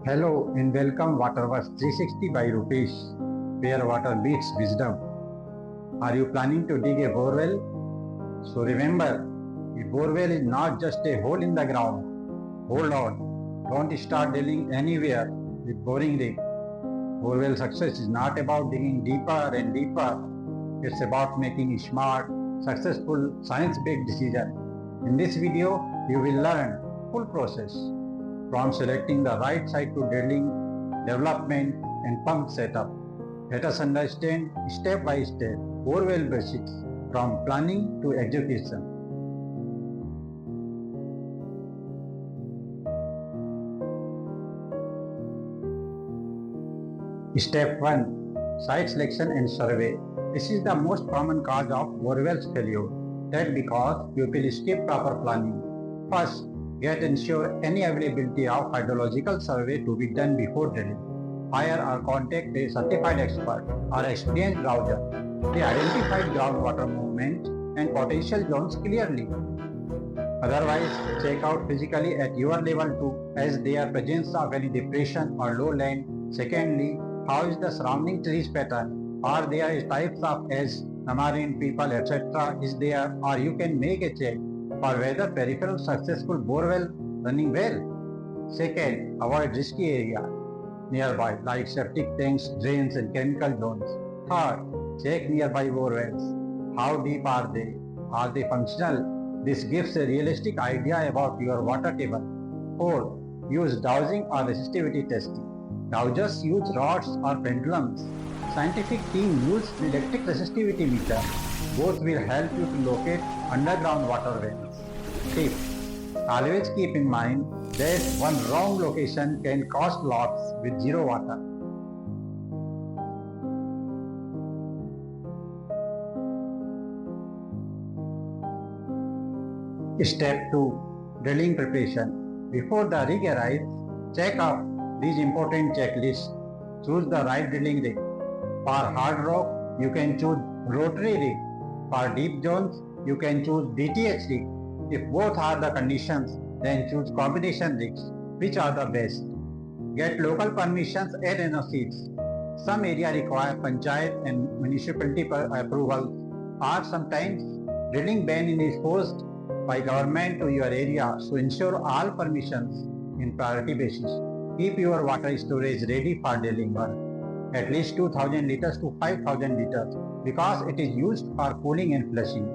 Hello and welcome Waterworks 360 by Rupesh, where water meets wisdom. Are you planning to dig a borewell? So remember, a borewell is not just a hole in the ground. Hold on, don't start drilling anywhere with boring rig. Borewell success is not about digging deeper and deeper. It's about making smart, successful, science-based decisions. In this video, you will learn full process from selecting the right site to drilling, development, and pump setup. Let us understand step by step borewell basics from planning to execution. Step 1. Site selection and survey. This is the most common cause of borewell's failure. That because people skip proper planning. First, get ensure any availability of hydrological survey to be done before drilling. Hire or contact a certified expert or experienced browser. They identify groundwater movement and potential zones clearly. Otherwise, check out physically at your level too, as there presence of any depression or low land. Secondly, how is the surrounding trees pattern? Are there types of ash, tamarind, people, etc. is there, or you can make a check for whether peripheral successful borewell running well. Second, avoid risky area nearby like septic tanks, drains and chemical zones. Third, check nearby borewells. How deep are they? Are they functional? This gives a realistic idea about your water table. Fourth, use dowsing or resistivity testing. Dowsers use rods or pendulums. Scientific team use electric resistivity meter. Both will help you to locate underground water wells. Tip: always keep in mind that one wrong location can cost lots with zero water. Step 2. Drilling preparation. Before the rig arrives, check off these important checklists. Choose the right drilling rig. For hard rock, you can choose rotary rig. For deep zones, you can choose DTH rig. If both are the conditions, then choose combination rigs, which are the best. Get local permissions and NOCs. Some area require panchayat and municipality approvals, or sometimes drilling ban is forced by government to your area, so ensure all permissions in priority basis. Keep your water storage ready for drilling work, at least 2000 liters to 5000 liters, because it is used for cooling and flushing.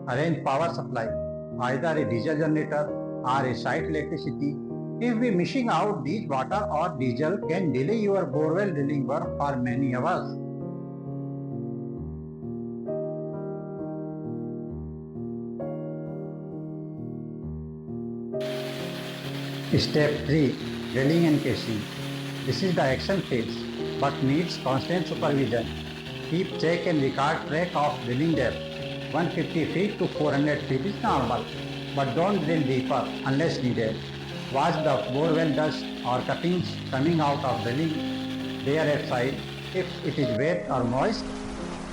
Arrange power supply, either a diesel generator or a site electricity. If we missing out these water or diesel can delay your borewell drilling work for many hours. Step 3. Drilling and casing. This is the action phase, but needs constant supervision. Keep check and record track of drilling depth. 150 feet to 400 feet is normal, but don't drill deeper unless needed. Watch the borewell dust or cuttings coming out of drilling there at site. If it is wet or moist,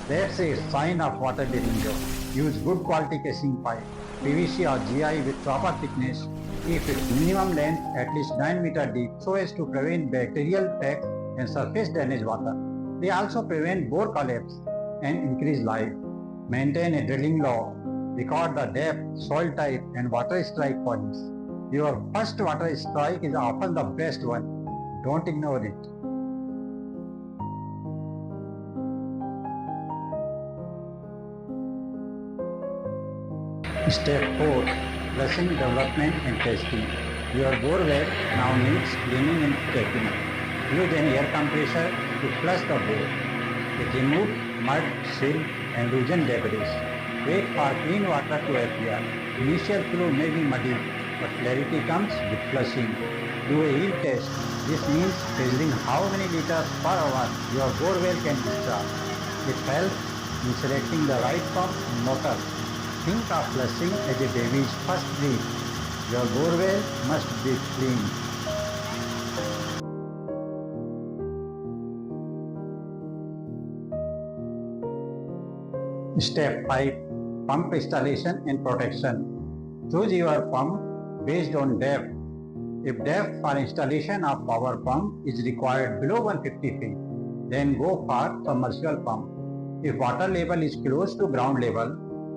that's a sign of water danger. Use good quality casing pipe, PVC or GI with proper thickness. Keep its minimum length at least 9 meter deep so as to prevent bacterial attacks and surface drainage water. They also prevent bore collapse and increase life. Maintain a drilling log. Record the depth, soil type and water strike points. Your first water strike is often the best one. Don't ignore it. Step 4. Flushing, development and testing. Your borewell now needs cleaning and checking. Use an air compressor to flush the bore. It removes mud, silt and loosen debris. Wait for clean water to appear. Initial flow may be muddy, but clarity comes with flushing. Do a yield test. This means measuring how many liters per hour your borewell can discharge. It helps in selecting the right pump and motor. Think of flushing as a baby's first breath. Your borewell must be clean. Step 5. Pump installation and protection. Choose your pump based on depth, If depth for installation of power pump is required below 150 feet, then go for submersible pump. If water level is close to ground level,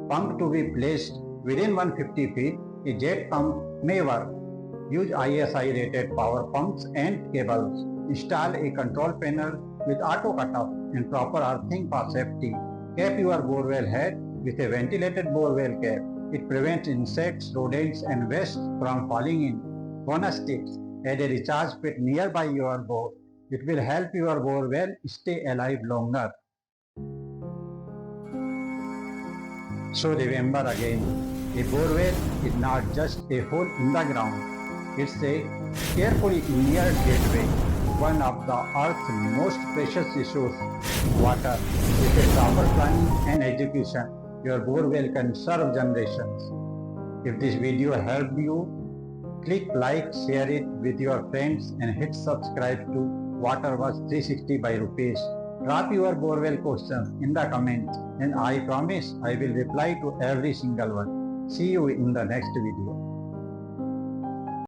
pump to be placed within 150 feet, a jet pump may work. Use ISI rated power pumps and cables. Install a control panel with auto cutoff and proper earthing for safety. Cap your borewell head with a ventilated borewell cap. It prevents insects, rodents and waste from falling in. Bonus tips: add a recharge pit nearby your bore. It will help your borewell stay alive longer. So remember again, a borewell is not just a hole in the ground. It's a carefully engineered gateway, one of the Earth's most precious resources, water. With a proper planning and execution, your borewell can serve generations. If this video helped you, click like, share it with your friends and hit subscribe to Waterworks 360 by Rupesh. Drop your borewell questions in the comments and I promise I will reply to every single one. See you in the next video.